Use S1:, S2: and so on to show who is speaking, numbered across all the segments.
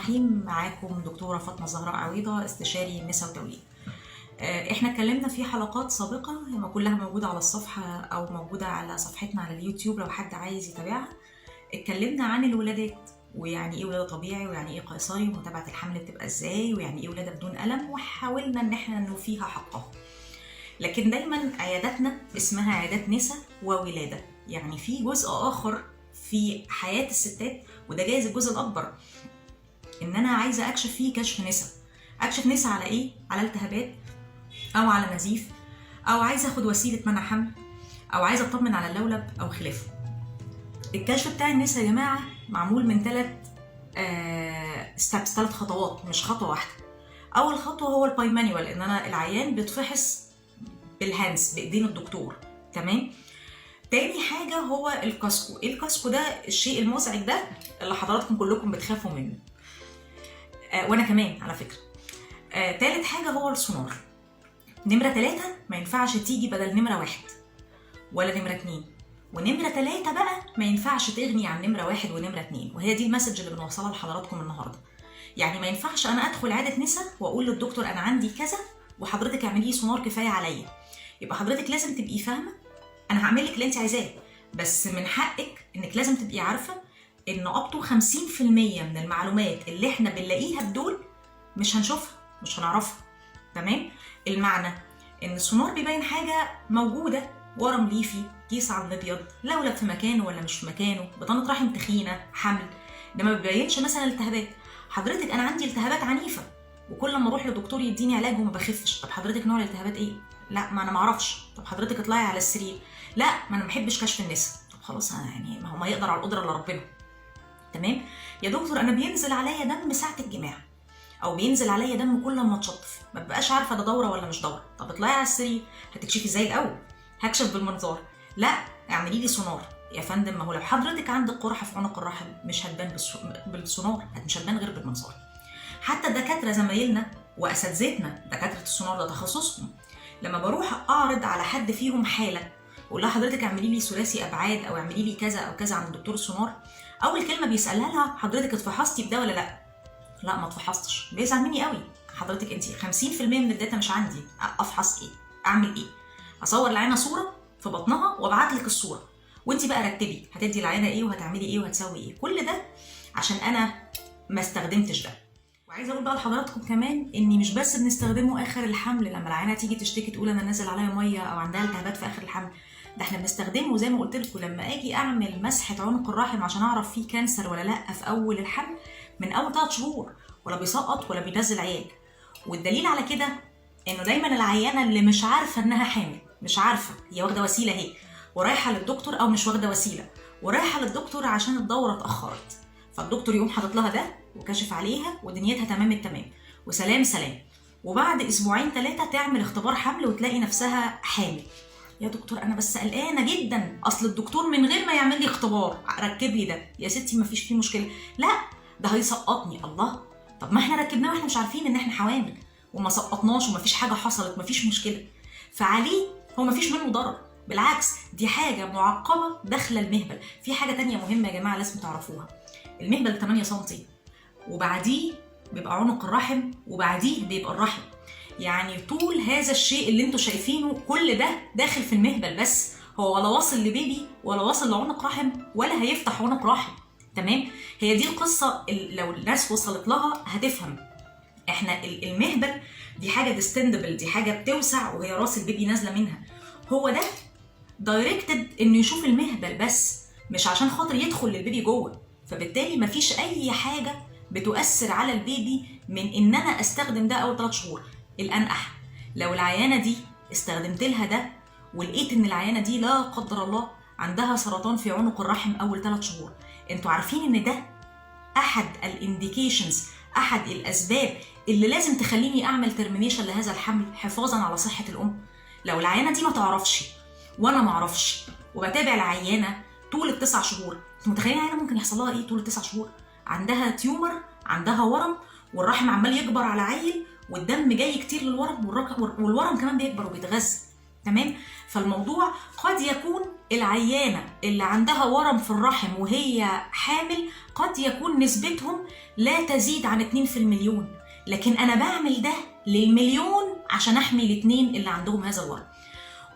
S1: الرحيم. معاكم دكتورة فاطمة الزهراء عويضة، استشاري نساء وتوليد. احنا اتكلمنا في حلقات سابقة، هي كلها موجودة على الصفحة او موجودة على صفحتنا على اليوتيوب لو حد عايز يتابعها. اتكلمنا عن الولادات، ويعني ايه ولادة طبيعي، ويعني ايه قيصري، ومتابعة الحمل بتبقى ازاي، ويعني ايه ولادة بدون ألم، وحاولنا ان احنا نوفيها حقها. لكن دايما عياداتنا اسمها عيادات نساء وولادة، يعني في جزء اخر في حياة الستات، وده جايز الجزء الاكبر، ان انا عايزه اكشف فيه كشف نساء. اكشف نساء على ايه؟ على التهابات او على نزيف، او عايزه اخد وسيله منع حمل، او عايزه اطمن على اللولب او خلافه. الكشف بتاع النساء يا جماعه معمول من 3 خطوات، مش خطوه واحده. اول خطوه هو الباي مانيوال، ان انا العيان بيتفحص بالهاندز، بايدين الدكتور، تمام. تاني حاجه هو الكاسكو. ايه الكاسكو ده؟ الشيء المزعج ده اللي حضراتكم كلكم بتخافوا منه، وانا كمان على فكره. تالت حاجه هو السونار. نمره 3 ما ينفعش تيجي بدل نمره 1 ولا نمره 2، ونمره 3 بقى ما ينفعش تغني عن نمره 1 ونمره 2، وهي دي المسج اللي بنوصلها لحضراتكم النهارده. يعني ما ينفعش انا ادخل عياده نساء واقول للدكتور انا عندي كذا وحضرتك اعملي لي سونار كفايه عليا. يبقى حضرتك لازم تبقي فاهمه انا هعمل لك اللي انت عايزاه، بس من حقك انك لازم تبقي عارفه ان ابطو 50% من المعلومات اللي احنا بنلاقيها بدول مش هنشوفها، مش هنعرفها، تمام. المعنى ان السونار بيبين حاجه موجوده، ورم ليفي، كيس عظم ابيض، لولب في مكانه ولا مش في مكانه، بطانه رحم تخينه، حمل. ده ما بيبينش مثلا التهابات. حضرتك انا عندي التهابات عنيفه وكل ما اروح لدكتور يديني علاج وما بخفش. طب حضرتك نوع الالتهابات ايه؟ لا ما انا ما اعرفش. طب حضرتك اطلعي على السرير. لا ما انا ما بحبش كشف النساء. طب خلاص انا يعني ما هو ما يقدر على القدره الا ربنا، تمام. يا دكتور انا بينزل عليا دم ساعه الجماع، او بينزل عليا دم كل ما اتشطف، ما ببقاش عارفه ده دوره ولا مش دوره. طب اطلعي على السرير. هتكشفي زي الاول؟ هكشف بالمنظار. لا اعملي لي سونار. يا فندم ما هو لو حضرتك عندك قرحه في عنق الرحم مش هتبان بالسونار، مش هتبان غير بالمنظار. حتى الدكاتره زمايلنا واساتذتنا دكاتره السونار ده تخصصهم، لما بروح اعرض على حد فيهم حاله اقول لها حضرتك اعملي لي ثلاثي ابعاد او اعملي لي كذا او كذا عند دكتور السونار، اول كلمه بيسالها لها حضرتك اتفحصتي بده ولا لا؟ لا ما اتفحصتش. بيزعل مني قوي. حضرتك انت 50% من الداتا مش عندي، افحص ايه؟ اعمل ايه؟ اصور العينه صوره في بطنها وابعت لك الصوره، وانت بقى رتبي هتدي العينه ايه وهتعملي ايه وهتسوي ايه. كل ده عشان انا ما استخدمتش ده. وعايزه اقول بقى لحضراتكم كمان اني مش بس بنستخدمه اخر الحمل لما العينه تيجي تشتكي تقول انا نازل عليا ميه او عندها التهابات في اخر الحمل، ده احنا بنستخدمه زي ما قلت لكم لما اجي اعمل مسحه عنق الرحم عشان اعرف فيه كانسر ولا لا في اول الحمل، من اول 3 شهور، ولا بيسقط ولا بينزل عيال. والدليل على كده انه دايما العيانه اللي مش عارفه انها حامل، مش عارفه هي واخده وسيله اهي ورايحه للدكتور، او مش واخده وسيله ورايحه للدكتور عشان الدوره اتاخرت، فالدكتور يقوم حاطط لها ده وكشف عليها ودنيتها تمام التمام وسلام سلام، وبعد اسبوعين 3 تعمل اختبار حمل وتلاقي نفسها حامل. يا دكتور انا بس قلقانه جدا، اصل الدكتور من غير ما يعمل لي اختبار ركب لي ده. يا ستي ما فيش فيه مشكله. لا ده هيسقطني. الله، طب ما احنا ركبناه واحنا مش عارفين ان احنا حوامل وما سقطناش وما فيش حاجه حصلت، ما فيش مشكله. فعليه هو ما فيش منه ضرر، بالعكس دي حاجه معقبه داخله المهبل. في حاجه تانية مهمه يا جماعه لازم تعرفوها، المهبل 8 سم وبعديه بيبقى عنق الرحم وبعديه بيبقى الرحم. يعني طول هذا الشيء اللي انتوا شايفينه كل ده داخل في المهبل، بس هو ولا واصل لبيبي ولا واصل لعنق رحم ولا هيفتح عنق رحم، تمام. هي دي القصه لو الناس وصلت لها هتفهم. احنا المهبل دي حاجه ديستندبل، دي حاجه بتوسع وهي راس البيبي نازله منها. هو ده دايركتد انه يشوف المهبل بس، مش عشان خاطر يدخل للبيبي جوه. فبالتالي مفيش اي حاجه بتؤثر على البيبي من ان انا استخدم ده اول 3 شهور. الانقح لو العيانه دي استخدمت لها ده ولقيت ان العيانه دي لا قدر الله عندها سرطان في عنق الرحم اول 3 شهور، انتوا عارفين ان ده احد الانديكيشنز، احد الاسباب اللي لازم تخليني اعمل ترمينيشن لهذا الحمل حفاظا على صحه الام. لو العيانه دي ما تعرفش وانا ما اعرفش وبتابع العيانه طول ال9 شهور، انتوا متخيلين العيانه ممكن يحصل لها ايه طول ال9 شهور؟ عندها تيومر، عندها ورم، والرحم عمال يكبر على عيل، والدم جاي كتير للورم، والورم كمان بيكبر وبيتغذى. تمام. فالموضوع قد يكون العيانه اللي عندها ورم في الرحم وهي حامل قد يكون نسبتهم لا تزيد عن 2 في المليون، لكن انا بعمل ده للمليون عشان احمي الاثنين اللي عندهم هذا الورم.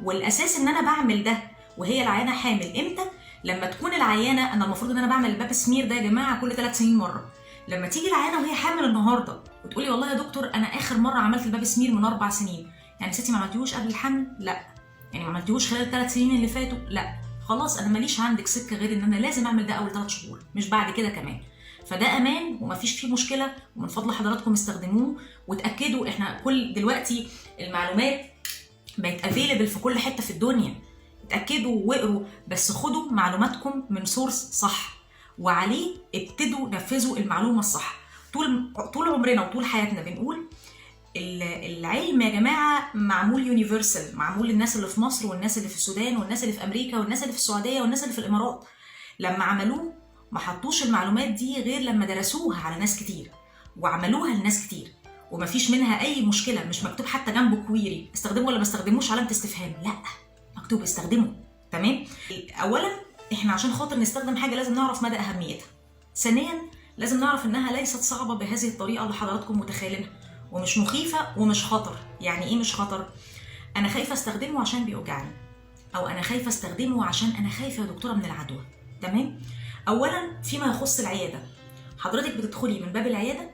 S1: والاساس ان انا بعمل ده وهي العيانه حامل امتى؟ لما تكون العيانه، انا المفروض ان انا بعمل الباب سمير ده يا جماعه كل 3 سنين مره. لما تيجي العيانه وهي حامل النهارده وتقولي والله يا دكتور انا اخر مره عملت الباب سمير من 4 سنين، يعني ستي ما عملتيهوش قبل الحمل؟ لا. يعني ما عملتيهوش خلال ال3 سنين اللي فاتوا؟ لا. خلاص انا ماليش عندك سكه غير ان انا لازم اعمل ده اول 3 شهور، مش بعد كده كمان. فده امان ومفيش فيه مشكله، ومن فضل حضراتكم استخدموه وتاكدوا. احنا كل دلوقتي المعلومات بقت افيلبل في كل حته في الدنيا، اتاكدوا واقروا، بس خدوا معلوماتكم من سورس صح وعليه ابتدوا نفذوا المعلومه الصح. طول عمرنا وطول حياتنا بنقول العلم يا جماعه معمول يونيفرسال، معمول للناس اللي في مصر والناس اللي في السودان والناس اللي في امريكا والناس اللي في السعوديه والناس اللي في الامارات. لما عملوه ما حطوش المعلومات دي غير لما درسوها على ناس كتير وعملوها لناس كتير، ومفيش منها اي مشكله. مش مكتوب حتى جنبه كويري استخدمه ولا ما استخدموش علامه استفهام، لا، مكتوب استخدمه. تمام. اولا احنا عشان خاطر نستخدم حاجه لازم نعرف مدى اهميتها. ثانيا لازم نعرف انها ليست صعبه بهذه الطريقه اللي حضراتكم متخيلينها، ومش مخيفه ومش خطر. يعني ايه مش خطر؟ انا خايفه استخدمه عشان بيوجعني، او انا خايفه استخدمه عشان انا خايفه يا دكتوره من العدوى. تمام. اولا فيما يخص العياده، حضرتك بتدخلي من باب العياده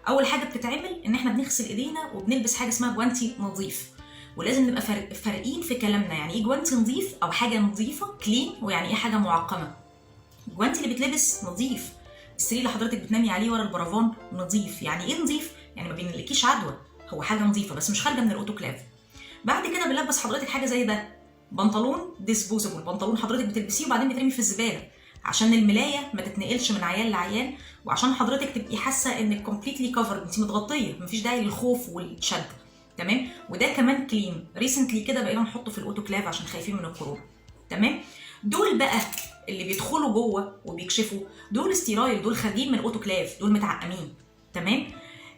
S1: اول حاجه بتتعمل ان احنا بنغسل ايدينا وبنلبس حاجه اسمها جوانتي نظيف، ولازم نبقى فارقين في كلامنا. يعني ايه جوانتي نظيف او حاجه نظيفه كلين، ويعني ايه حاجه معقمه؟ الجوانتي اللي بتلبس نظيف، السرير اللي حضرتك بتنامي عليه ورا البرافان نظيف. يعني ايه نظيف؟ يعني ما بينلكيش عدوى، هو حاجه نظيفه بس مش خارجه من الاوتوكلاف. بعد كده بنلبس حضرتك حاجه زي ده، بنطلون ديسبوزبل، بنطلون حضرتك بتلبسيه وبعدين بترمي في الزباله عشان الملايه ما تتنقلش من عيان لعيان، وعشان حضرتك تبقي حاسه انك كومبليتلي كفرد، انت متغطيه، مفيش داعي للخوف والشد. تمام. وده كمان كلين، ريسنتلي كده بقينا نحطه في الاوتوكلاف عشان خايفين من الكورونا. تمام. دول بقى اللي بيدخلوا جوه وبيكشفوا، دول ستيرايل، دول خارجين من الاوتوكلاف، دول متعقمين. تمام.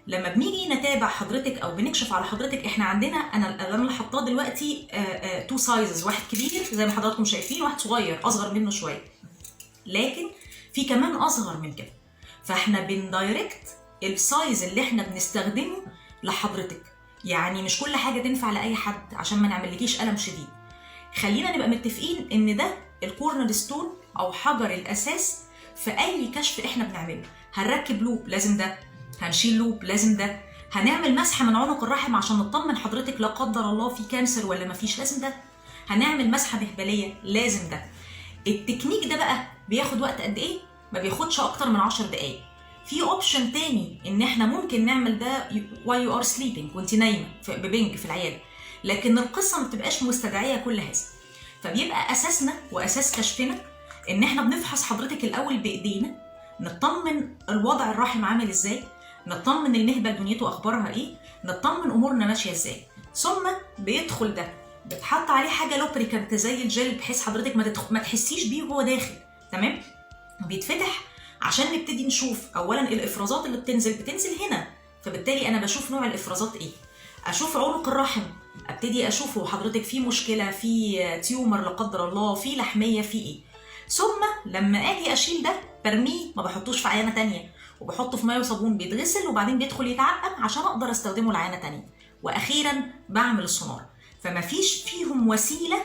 S1: لما بنيجي نتابع حضرتك او بنكشف على حضرتك، احنا عندنا انا اللي حاطاه دلوقتي 2 سايزز، واحد كبير زي ما حضراتكم شايفين، واحد صغير اصغر منه شويه، لكن في كمان اصغر من كده. فاحنا بندايركت السايز اللي احنا بنستخدمه لحضرتك، يعني مش كل حاجه تنفع لاي حد عشان ما نعملكيش الم شديد. خلينا نبقى متفقين ان ده الكورنر ستون او حجر الاساس في اي كشف احنا بنعمله. هنركب لوب لازم ده، هنشيل لوب لازم ده، هنعمل مسحه من عنق الرحم عشان نطمن حضرتك لا قدر الله في كانسر ولا مفيش، لازم ده، هنعمل مسحه مهبليه لازم ده. التكنيك ده بقى بياخد وقت قد ايه؟ ما بياخدش اكتر من 10 دقايق. في اوبشن تاني ان احنا ممكن نعمل ده while you are sleeping، وانت نايمه ببنج في العياده، لكن القصه ما بتبقاش مستدعيه كل هذا. فبيبقى اساسنا واساس كشفنا ان احنا بنفحص حضرتك الاول بايدينا، نطمن الوضع الرحم عامل ازاي، نطمن المهبل دنيته اخبارها ايه، نطمن امورنا ماشيه ازاي. ثم بيدخل ده بتحط عليه حاجه لوبريكانت زي الجل، بحيث حضرتك ما تحسيش بيه وهو داخل. تمام. بيتفتح عشان نبتدي نشوف اولا الافرازات اللي بتنزل هنا، فبالتالي انا بشوف نوع الافرازات ايه، اشوف عنق الرحم، ابتدي اشوفه حضرتك في مشكله، في تيومر لا قدر الله، في لحميه، في ايه. ثم لما اجي اشيل ده برميه، ما بحطوش في عينه تانية، وبحطه في ميه وصابون بيتغسل وبعدين بيدخل يتعقم عشان اقدر استخدمه لعينه تانية. واخيرا بعمل السونار. فما فيش فيهم وسيله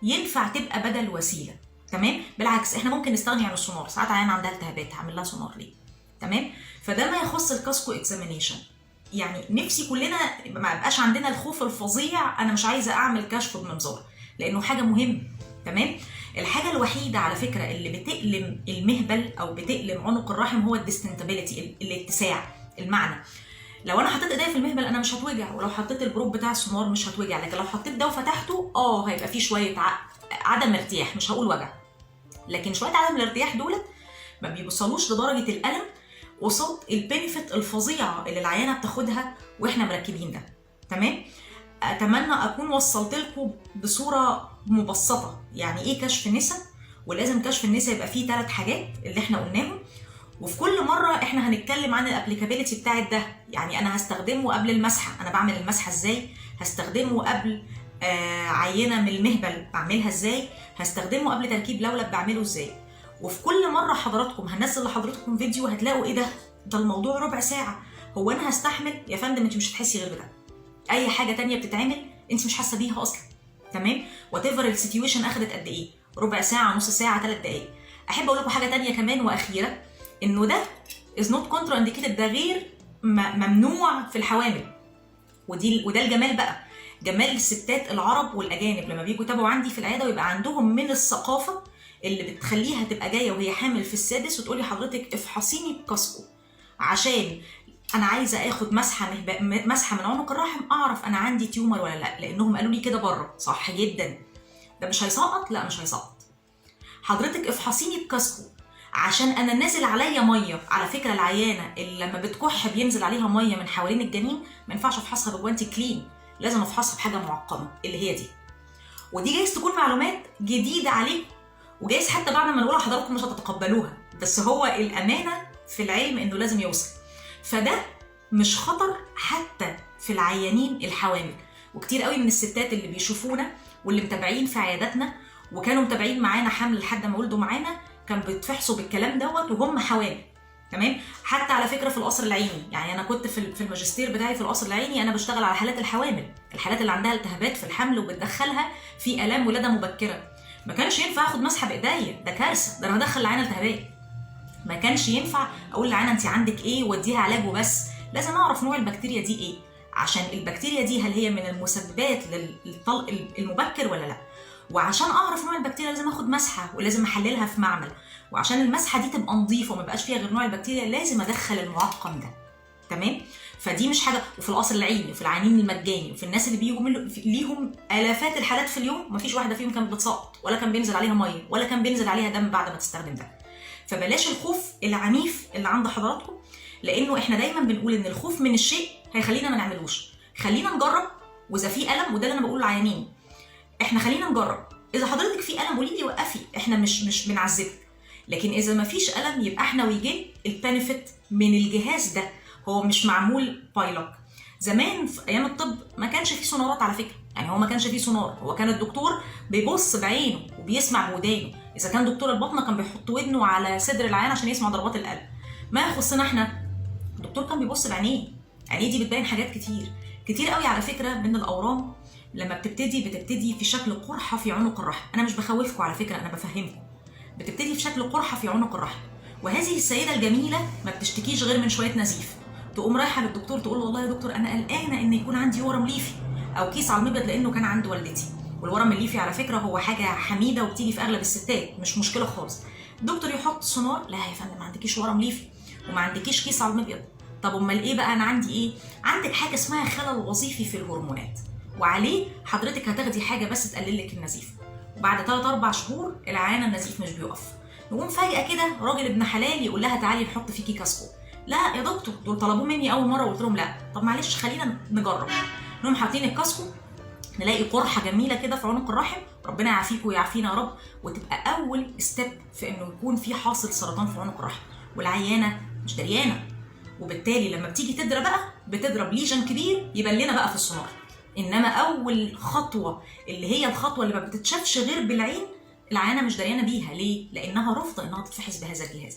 S1: ينفع تبقى بدل وسيله. تمام. بالعكس احنا ممكن نستغني عن السونار، ساعات عيان عندها التهابات هعمل لها سونار ليه. تمام. فده ما يخص الكاسكو اكزامينيشن. يعني نفسي كلنا ما يبقاش عندنا الخوف الفظيع، انا مش عايزه اعمل كشف بمنظار لانه حاجه مهمه. تمام. الحاجه الوحيده على فكره اللي بتألم المهبل او بتألم عنق الرحم هو الديستنتابيليتي، الاتساع. المعنى لو انا حطيت ايديا في المهبل انا مش هتوجع، ولو حطيت البروب بتاع السونار مش هتوجع، لكن لو حطيت ده وفتحته هيبقى فيه شويه عدم ارتياح، مش هقول وجع، لكن شويه عدم الارتياح دولت ما بيوصلوش لدرجه الالم قصاد البينيفيت الفظيعه اللي العيانه بتاخدها واحنا مركبين ده. تمام. اتمنى اكون وصلت لكم بصوره مبسطه يعني ايه كشف نساء، ولازم كشف النساء يبقى فيه 3 حاجات اللي احنا قلناهم، وفي كل مره احنا هنتكلم عن الابليكابيلتي بتاعت ده. يعني انا هستخدمه قبل المسحه، انا بعمل المسحه ازاي، هستخدمه قبل عينه من المهبل بعملها ازاي، هستخدمه قبل تركيب لولب بعمله ازاي. وفي كل مره حضراتكم هنزل لحضراتكم فيديو هتلاقوا ايه ده الموضوع ربع ساعه. هو انا هستحمل يا فندم؟ انت مش هتحسي غير بده. اي حاجه تانية بتتعمل انت مش حاسه بيها اصلا. تمام؟ وات ايفر السيتويشن اخدت قد ايه، ربع ساعه، نص ساعه، 3 دقائق. احب اقول لكم حاجه تانية كمان واخيره، انه ده از نوت كونترا انديكيتد، ده غير ممنوع في الحوامل. وده الجمال بقى، جمال الستات العرب والاجانب لما بيجوا يتابعوا عندي في العياده ويبقى عندهم من الثقافه اللي بتخليها تبقى جايه وهي حامل في السادس وتقولي حضرتك افحصيني بكاسكو عشان انا عايزه اخد مسحه من عنق الرحم اعرف انا عندي تيومر ولا لا، لانهم قالوا لي كده بره. صح جدا. ده مش هيسقط؟ لا مش هيسقط. حضرتك افحصيني بكاسكو عشان انا نازل عليا ميه. على فكره العيانه اللي لما بتكح بينزل عليها ميه من حوالين الجنين ما ينفعش افحصها بجوانتي كلين، لازم افحصها بحاجه معقمه اللي هي دي. ودي جايز تكون معلومات جديده عليكم، وجايز حتى بعد ما نقولها حضراتكم مش هتتقبلوها، بس هو الامانه في العلم انه لازم يوصل. فده مش خطر حتى في العيانين الحوامل. وكتير قوي من الستات اللي بيشوفونا واللي متابعين في عياداتنا وكانوا متابعين معانا حمل لحد ما ولدوا معانا كان بيتفحصوا بالكلام دوت وهم حوامل. تمام؟ حتى على فكره في القصر العيني، يعني انا كنت في الماجستير بتاعي في القصر العيني انا بشتغل على حالات الحوامل، الحالات اللي عندها التهابات في الحمل وبتدخلها في الام ولاده مبكره. ما كانش ينفع اخد مسحه بايديا، ده كارثه، ده انا هدخل العينه التهابات. ما كانش ينفع اقول للعينه انت عندك ايه واديها علاج وبس، لازم اعرف نوع البكتيريا دي ايه، عشان البكتيريا دي هل هي من المسببات للطلق المبكر ولا لا. وعشان اعرف نوع البكتيريا لازم اخد مسحه ولازم احللها في معمل، وعشان المسحه دي تبقى نظيفه وما يبقاش فيها غير نوع البكتيريا لازم ادخل المعقم ده. تمام؟ فدي مش حاجه. وفي القصر العيني وفي العيانين المجاني وفي الناس اللي بيجوا ليهم الافات الحالات في اليوم مفيش واحده فيهم كانت بتسقط ولا كان بينزل عليها ميه ولا كان بينزل عليها دم بعد ما تستخدم ده. فبلاش الخوف العنيف اللي عند حضراتكم، لانه احنا دايما بنقول ان الخوف من الشيء هيخلينا ما نعملوش. خلينا نجرب، واذا في الم، وده اللي انا بقوله للعيانين، احنا خلينا نجرب. اذا حضرتك في الم قولي لي وقفي، احنا مش بنعذبك. لكن اذا ما فيش الم يبقى احنا ويجي البنفيت من الجهاز ده. هو مش معمول بايلوك. زمان في ايام الطب ما كانش فيه سونارات على فكره، يعني هو ما كانش فيه سونار، هو كان الدكتور بيبص بعينه وبيسمع بودانه. اذا كان دكتور البطنه كان بيحط ودنه على صدر العيان عشان يسمع ضربات القلب. ما يخصنا احنا، الدكتور كان بيبص بعينيه. عينيه دي بتبين حاجات كتير قوي على فكره من الاورام. لما بتبتدي في شكل قرحه في عنق الرحم. انا مش بخوفكم على فكره، انا بفهمكم. بتبتدي في شكل قرحه في عنق الرحم، وهذه السيده الجميله ما بتشتكيش غير من شويه نزيف. تقوم رايحه للدكتور تقول له والله يا دكتور انا قلقانه ان يكون عندي ورم ليفي او كيس على المبيض لانه كان عند والدتي. والورم الليفي على فكره هو حاجه حميده وبتيجي في اغلب الستات، مش مشكله خالص. الدكتور يحط سونار، لا يا فندم ما عندكيش ورم ليفي وما عندكيش كيس على المبيض. طب امال ايه بقى؟ انا عندي ايه؟ عندك حاجه اسمها خلل وظيفي في الهرمونات، وعليه حضرتك هتاخدي حاجه بس تقلل لك النزيف. وبعد 3-4 شهور العيانه النزيف مش بيقف. نقوم فجاه كده راجل ابن حلال يقول لها تعالي نحط فيكي كاسكو. لا يا دكتور، دول طلبوه مني اول مره وقلت لهم لا. طب معلش خلينا نجرب. نقوم حاطين الكاسكو، نلاقي قرحه جميله كده في عنق الرحم، ربنا يعافيكم ويعافينا يا رب، وتبقى اول ستيب في انه يكون في حاصل سرطان في عنق الرحم والعيانه مش دريانه. وبالتالي لما بتيجي تدرى بقى بتضرب ليجن كبير يبان لنا بقى في السونار. انما اول خطوه اللي هي الخطوه اللي ما بتتشافش غير بالعين العيانه مش دريانه بيها. ليه؟ لانها رافضه انها تتفحص بهذا الجهاز.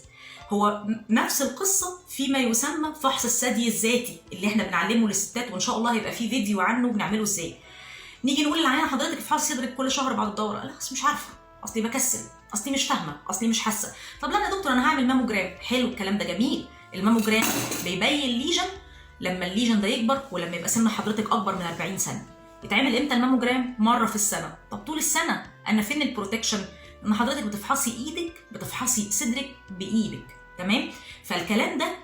S1: هو نفس القصه فيما يسمى فحص الثدي الذاتي اللي احنا بنعلمه للستات، وان شاء الله هيبقى فيه فيديو عنه بنعمله ازاي. نيجي نقول للعيانه حضرتك افحصي صدرك كل شهر بعد الدوره، لا بس مش عارفه، اصلي بكسل، اصلي مش فاهمه، اصلي مش حاسه. طب لا يا دكتور انا هعمل ماموجرام. حلو الكلام ده جميل. الماموجرام بيبين ليجن لما الليجن ده يكبر ولما يبقى سن حضرتك اكبر من 40 سنه. يتعمل امتى الماموجرام؟ مره في السنه. طب طول السنه انا فين البروتكشن؟ ان حضرتك بتفحصي ايدك، بتفحصي صدرك بايدك. تمام؟ فالكلام ده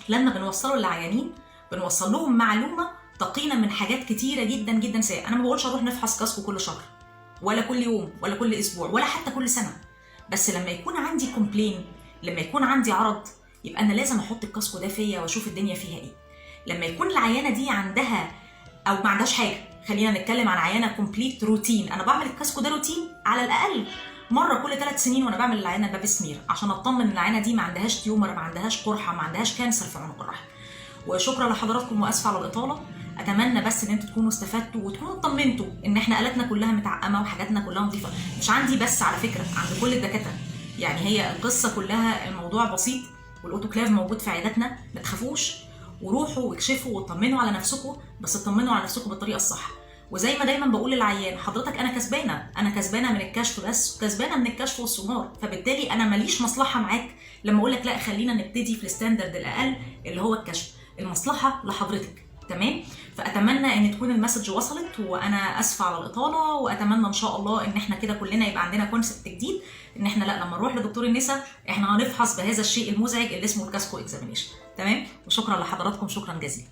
S1: لما بنوصله للعيانين بنوصل لهم معلومه تقينا من حاجات كتيره جدا جدا سيئه. انا ما بقولش اروح نفحص كاسكو كل شهر ولا كل يوم ولا كل اسبوع ولا حتى كل سنه، بس لما يكون عندي كومبلين، لما يكون عندي عرض، يبقى انا لازم احط الكاسكو ده فيا واشوف الدنيا فيها ايه. لما يكون العيانه دي عندها او ما عندهاش حاجه، خلينا نتكلم عن عيانه كومبليت روتين. انا بعمل الكاسكو ده روتين على الاقل مره كل 3 سنين وانا بعمل للعيانه باب سمير عشان اطمن ان العيانه دي ما عندهاش تيومر، ما عندهاش قرحه، ما عندهاش كانسر في عنق الرحم. وشكرا لحضراتكم واسفه على الاطاله. اتمنى بس ان انتوا تكونوا استفدتوا وتكونوا اطمنتوا ان احنا آلاتنا كلها متعقمه وحاجاتنا كلها نظيفه. مش عندي بس، على فكره عند كل الدكاتره. يعني هي القصه كلها الموضوع بسيط، والاوتوكلاف موجود في عياداتنا، ما تخافوش وروحوا واكشفوا واطمنوا على نفسكم، بس اطمنوا على نفسكم بالطريقه الصح. وزي ما دايما بقول للعيان، حضرتك انا كسبانه من الكشف بس، وكسبانه من الكشف والسونار، فبالتالي انا ماليش مصلحه معاك لما اقول لك لا خلينا نبتدي في الستاندرد الاقل اللي هو الكشف. المصلحه لحضرتك. تمام. فاتمنى ان تكون المسج وصلت، وانا اسفه على الاطاله، واتمنى ان شاء الله ان احنا كده كلنا يبقى عندنا كونسبت جديد ان احنا لا لما نروح لدكتور النساء احنا هنفحص بهذا الشيء المزعج اللي اسمه الكاسكو اكزامينيشن. تمام. وشكرا لحضراتكم، شكرا جزيلا.